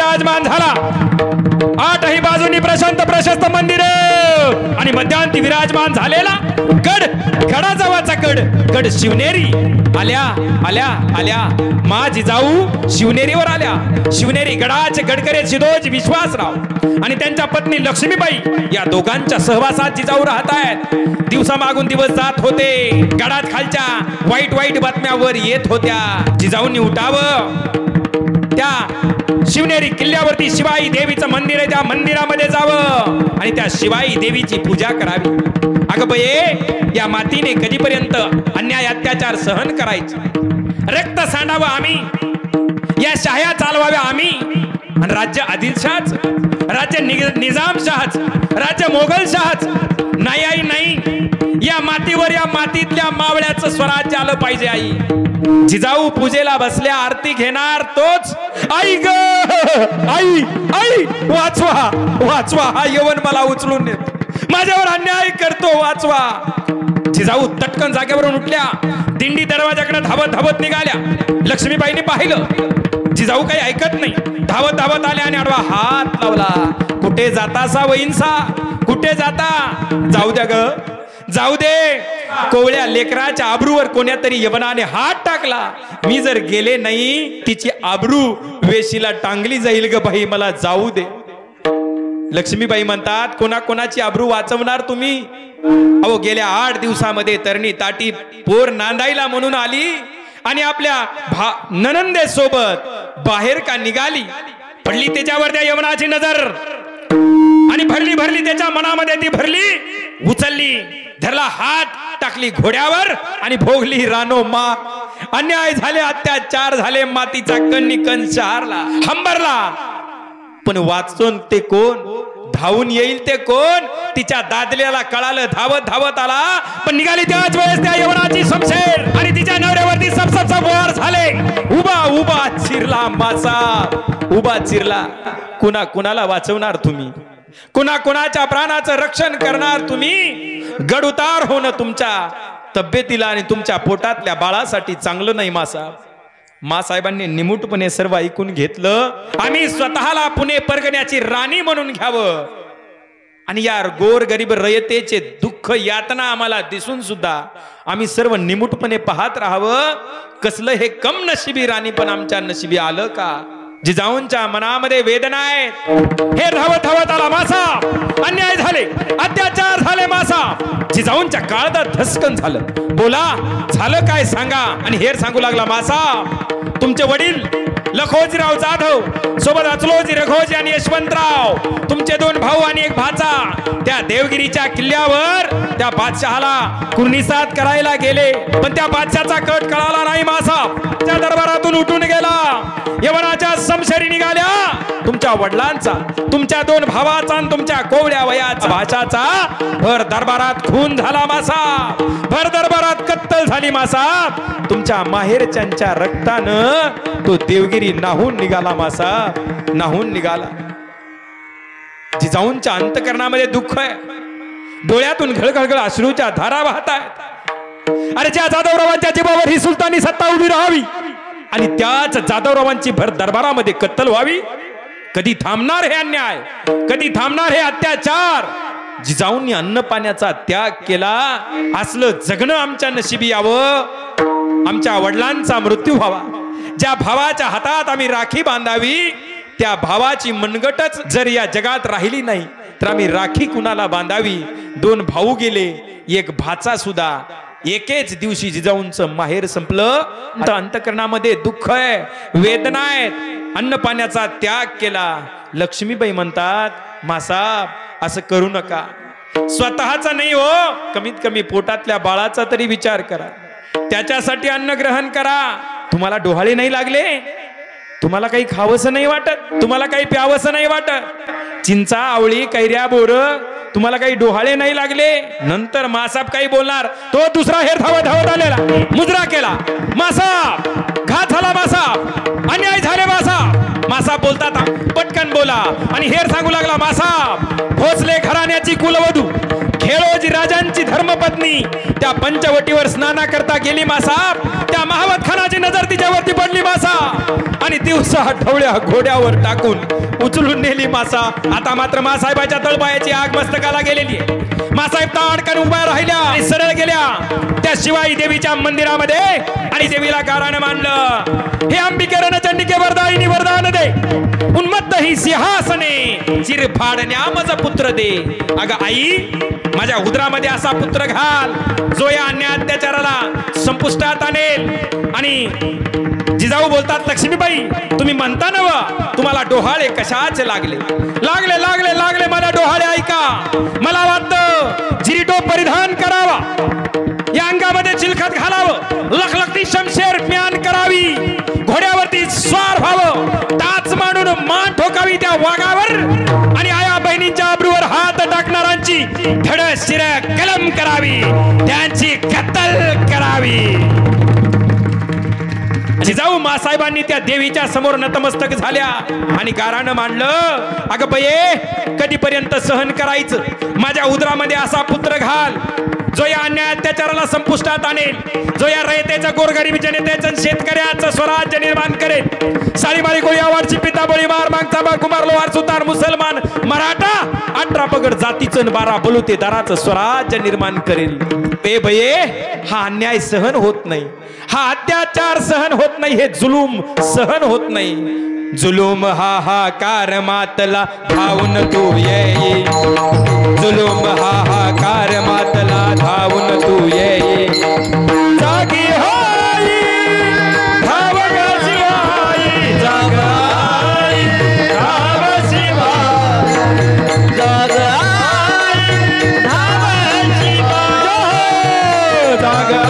विराजमान झाला। आठही बाजूनी प्रशांत प्रशस्त मंदिर आणि मध्यांती विराजमान झालेला गड, गडाजवळचा गड, गड शिवनेरी। आल्या आल्या आल्या मा जिजाऊ शिवनेरीवर आल्या। शिवनेरी गडाचे गडकरी सिद्धोजी विश्वासराव आणि त्यांच्या पत्नी लक्ष्मीबाई या दोघांच्या सहवासात जिजाऊ राहत आहेत। दिवसामागून दिवस जात होते, गडात खालच्या वाईट वाईट बातम्यावर येत होत्या। जिजाऊंनी उठावं, त्या शिवनेरी किल्ल्यावरती शिवाई देवीचं मंदिर आहे, त्या मंदिरामध्ये जावं आणि त्या शिवाई देवीची पूजा करावी। अगं बये, या मातीने कधीपर्यंत अन्याय अत्याचार सहन करायचे? रक्त सांडावं आम्ही, या शाह्या चालवाव्या आम्ही, आणि राज्य आदिलशाहच, राज्य निजामशाहच, राज्य मोगलशाहच नाही आई नाही। या मातीवर, या मातीतल्या मावळ्याचं स्वराज्य आलं पाहिजे आई। जिजाऊ पूजेला बसल्या, आरती घेणार तोच आई ग, आई आई वाचवा वाचवा, हा यवन मला उचलून नेत, माझ्यावर अन्याय करतो, वाचवा। जिजाऊ तटकन जागेवरून उठल्या, दिंडी दरवाजाकडे धावत धावत निघाल्या। लक्ष्मीबाईंनी पाहिलं, जिजाऊ काही ऐकत नाही, धावत धावत आल्या आणि आडवा हात लावला। कुठे जाता सा वहिंसा, कुठे जाता? जाऊ द्या ग, जाऊ दे। कोवळ्या लेकराच्या आबरूवर कोण्यातरी यवनाने हात टाकला, मी जर गेले नाही तिची आबरू वेशीला टांगली जाईल ग बाई, मला जाऊ दे। लक्ष्मीबाई म्हणतात, कोणाकोणाची आबरू वाचवणार तुम्ही? अहो गेल्या 8 दिवसामध्ये तरणी ताटी पोर नांदायला म्हणून आली आणि आपल्या ननंदे सोबत बाहेर का निघाली, पडली त्याच्यावर त्या यवनाची नजर आणि भरली भरली त्याच्या मनामध्ये ती भरली, उचलली, धरला हात, टाकली घोड्यावर आणि भोगली रानो मा। अन्याय झाले, अत्याचार झाले, मातीचा कण शहरला, हंबरला, पण वाचून ते कोण? धावून येईल ते कोण? तिच्या दादल्याला कळालं, धावत धावत आला, पण निघाली त्याच वेळेस त्या यवनाची शमशेर आणि तिच्या नवऱ्यावरती सबसबचा वार झाले। उभा उभा चिरला मासा, उभा चिरला। कुणा कुणाला वाचवणार तुम्ही? कुणा कुणाच्या प्राणाचं रक्षण करणार तुम्ही? गड उतार होणं तुमच्या तब्येतीला आणि तुमच्या पोटातल्या बाळासाठी चांगलं नाही मासाहेब। मासाहेबांनी निमूटपणे सर्व ऐकून घेतलं। आम्ही स्वतःला पुणे परगण्याची राणी म्हणून घ्यावं आणि या गोर गरीब रयतेचे दुःख यातना आम्हाला दिसून सुद्धा आम्ही सर्व निमूटपणे पाहत राहावं। कसलं हे कम नशिबी राणी पण आमच्या नशिबी आलं का? जिजाऊंच्या मनामध्ये वेदना आहेत। हे धावत धावत आला मासा, अन्याय झाले, अत्याचार झाले मासा। जिजाऊंच्या काळजात धस्कन झालं, बोला झालं काय सांगा? आणि हेर सांगू लागला, मासा तुमचे वडील लखोजीराव जाधव सोबत अचलोजी, रघोजी आणि यशवंतराव, तुमचे 2 भाऊ आणि 1 भाचा त्या देवगिरीच्या किल्ल्यावर त्या बादशहाला कुर्निसात करायला गेले, पण त्या बादशाचा कट कळाला नाही मासा। त्या दरबारातून उठून गेला, यवनाच्या समशेरी निघाल्या, तुमच्या वडिलांचा, तुमच्या 2 भावाचा आणि तुमच्या कोवळ्या वयाचा भाच्याचा भर दरबारात खून झाला मासा, भर दरबारात कत्तल झाली मासा। तुमच्या माहेरच्यांच्या रक्तानं तो देवगिरी नाहून निघाला मासा, नाहून निघाला। जिजाऊंच्या अंतकरणामध्ये दुःख आहे, डोळ्यातून घळघळ अश्रूच्या धारा वाहत आहेत। अरे ज्या जाधवरावांच्या जीवावर ही सुलतानी सत्ता उभी राहावी आणि त्याच जाधवरावांची भर दरबारामध्ये कत्तल व्हावी, कधी थांबणार हे अन्याय? कधी थांबणार हे अत्याचार? जिजाऊंनी अन्न पाण्याचा त्याग केला, असलं जगणं आमच्या नशिबी यावं, आमच्या वडिलांचा मृत्यू व्हावा। ज्या भावाच्या हातात आम्ही राखी बांधावी, त्या भावाची मनगटच जर या जगात राहिली नाही तर आम्ही राखी कुणाला बांधावी? 2 भाऊ गेले, 1 भाचा सुद्धा एकेच दिवशी जिजाऊंचं माहेर संपलं। अंतकरणामध्ये दुःख आहे, वेदना आहेत, अन्न पाण्याचा त्याग केला। लक्ष्मीबाई म्हणतात, मासाब असं करू नका, स्वतःचा नाही हो, कमीत कमी पोटातल्या बाळाचा तरी विचार करा, त्याच्यासाठी अन्न ग्रहण करा। तुम्हाला डोहाळे नाही लागले? तुम्हाला काही खावंसं नाही वाटत? तुम्हाला काही प्यावंसं नाही वाटत? चिंचा, आवळी, कैऱ्या, बोर तुम्हाला काही डोहाळे नाही लागले? नंतर मासाब काही बोलणार, तो दुसरा हेर धावत धावत आलेला, मुजरा केला, मासाब घात झाला, मासाब अन्याय झाले, मासाब मासा बोलतात पटकन बोला. आणि हेर सांगू लागला मासा भोसले घराण्याची कुलवधू खेळोजी राजांची धर्मपत्नी त्या पंचवटीवर स्नाना करता गेली मासा. त्या महावत खानाची नजर तिच्यावरती पडली मासा आणि दिवसा ढवळ्या घोड्यावर टाकून उचलून नेली मासा. आता मात्र मासाहेबाच्या तळपायाची आग मस्तकाला गेलेली आहे. मासाहेब ताडकन उभ्या राहिल्या आणि सरळ गेल्या त्या शिवाई देवीच्या मंदिरामध्ये आणि देवीला गारानं मानलं, हे अंबिके रणचंडिके वरदायिनी वरदान दे, उन्मत्त ही सिंहासने चिरफाडण्या मज पुत्र दे. अगं आई, माझ्या उदरामध्ये असा पुत्र घाल जो या अन्याय अत्याचाराला संपुष्टात आणेल. आणि जिजाऊ बोलतात, लक्ष्मीबाई तुम्ही म्हणता ना तुम्हाला डोहाळे कशाचे लागले लागले लागले लागले मला डोहाळे ऐका. मला वाटतं जिरीटोप परिधान करावा, या अंगामध्ये चिलखत घालावं, लखलखती शमशेर म्यान करावी, घोड्यावरती स्वार व्हावं, टाच मांडून मान ठोकावी त्या वाघावर आणि आया बहिणींच्या अब्रूवर हात टाकणारांची धड शिर कलम करावी, त्यांची कत्तल करावी. जिजाऊ मासाहेबांनी त्या देवीच्या समोर नतमस्तक झाल्या आणि गारानं मांडलं, अगं बये कधीपर्यंत सहन करायचं, माझ्या उदरामध्ये असा पुत्र घाल जो या अन्याय अत्याचाराला संपुष्टात आणेल, जो या रयतेचं गोरगरीब जनतेचं शेतकऱ्याचं स्वराज्य निर्माण करेल. साळीमारी गोळीवारची पिताबळी मार मागचा बा कुमार लोहार सुतार मुसलमान मराठा 18 पगड जातीचं 12 बलुते दाराचं स्वराज्य निर्माण करेल. ए बये हा अन्याय सहन होत नाही, हा अत्याचार सहन होत नाही, हे जुलूम सहन होत नाही. जुलूम हाहाकार मातला धावून तू ये, जुलूम हाहाकार मातला धावून तू ये. जागी होई धाव ग शिवाई, जागाई धाव शिवाई, जागाई धाव शिवाई, जागाई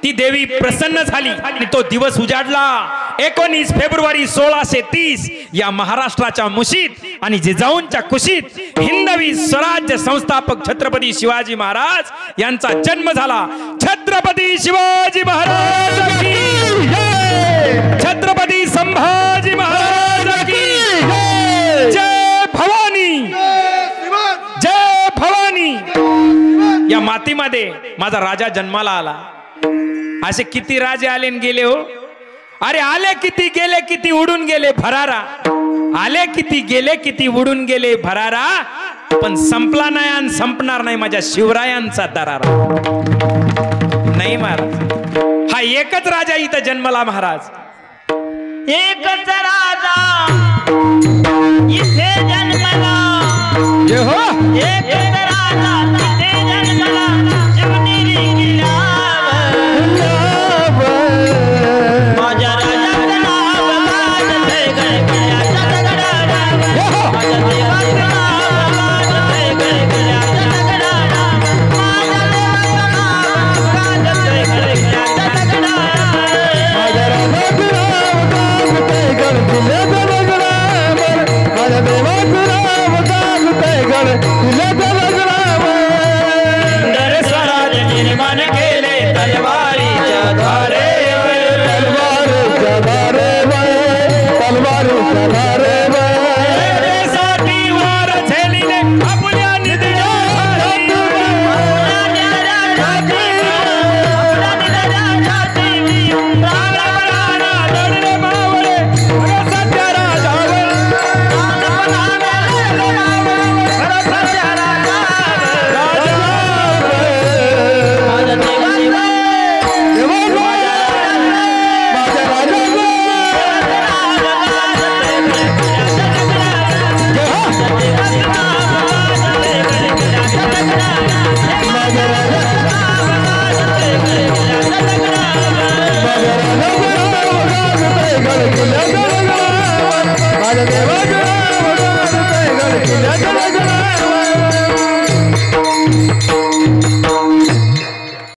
ती देवी प्रसन्न झाली आणि तो दिवस उजाडला. 19 फेब्रुवारी 1630 या महाराष्ट्राच्या मुशीत आणि जिजाऊंच्या कुशीत हिंदवी स्वराज्य संस्थापक छत्रपती शिवाजी महाराज यांचा जन्म झाला. छत्रपती शिवाजी महाराज की जय, छत्रपती संभाजी महाराज की जय, भवानी जय भवानी. या मातीमध्ये माझा राजा जन्माला आला. असे किती राजे आले आणि गेले हो. अरे आले किती गेले किती उडून गेले भरारा, आले किती गेले किती उडून गेले भरारा, पण संपला नाही आणि संपणार नाही माझ्या शिवरायांचा दरारा. नाही महाराज, हा एकच राजा इथं जन्मला महाराज, एकच राजा इथे जन्मला ये हो एक राजा तिथे जन्मला शिवनेरी किल्ल्यावर माझ्या राजाचं नाव गाजतंय गडगड्याच्या दगडावर माझ्या देवाचं नाव गाजतंय गडगड्याच्या दगडावर माझ्या देवाचं नाव गाजतंय गडगड्याच्या दगडावर माझ्या राजाचं नाव गाजतंय गडकिल्ल्याच्या दगडावर माझ्या देवाचं नाव गाजतंय गडकिल्ल्याच्या दगडावर सुंदर स्वराज निर्माण केले तलवारीच्या द्वारे तलवारीच्या धारे साठी वार झेलिले आपल्या निधड्या दडले मावळे सत्य राजावर माझ्या देवाचं नाव गाजतंय गडकिल्ल्याच्या